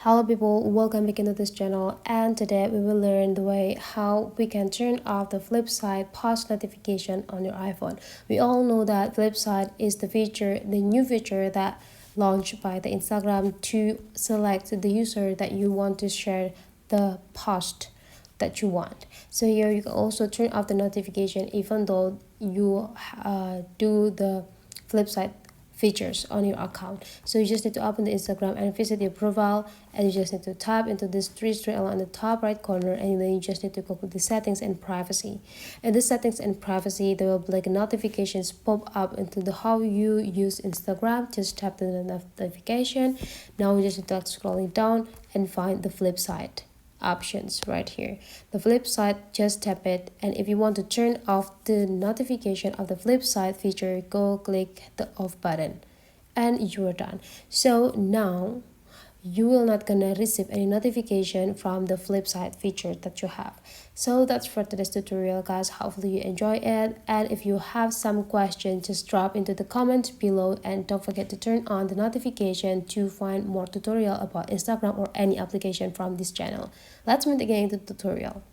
Hello people, welcome back into this channel, and today we will learn the way how we can turn off the Flipside post notification on your iPhone. We all know that Flipside is the new feature that launched by the Instagram to select the user that you want to share the post that you want. So here you can also turn off the notification even though you do the Flipside features on your account. So you just need to open the Instagram and visit your profile, and you just need to tap into this three straight line on the top right corner, and then you just need to go to the settings and privacy. In the settings and privacy, there will be like notifications pop up into the how you use Instagram. Just tap the notification. Now we just need to scrolling down and find the flip side options right here. The flip side, just tap it, and if you want to turn off the notification of the flip side feature, go click the off button and you are done. So now you will not gonna receive any notification from the flip side feature that you have. So that's for today's tutorial, guys. Hopefully you enjoy it, and if you have some questions, just drop into the comments below, and don't forget to turn on the notification to find more tutorial about Instagram or any application from this channel. Let's meet again in the tutorial.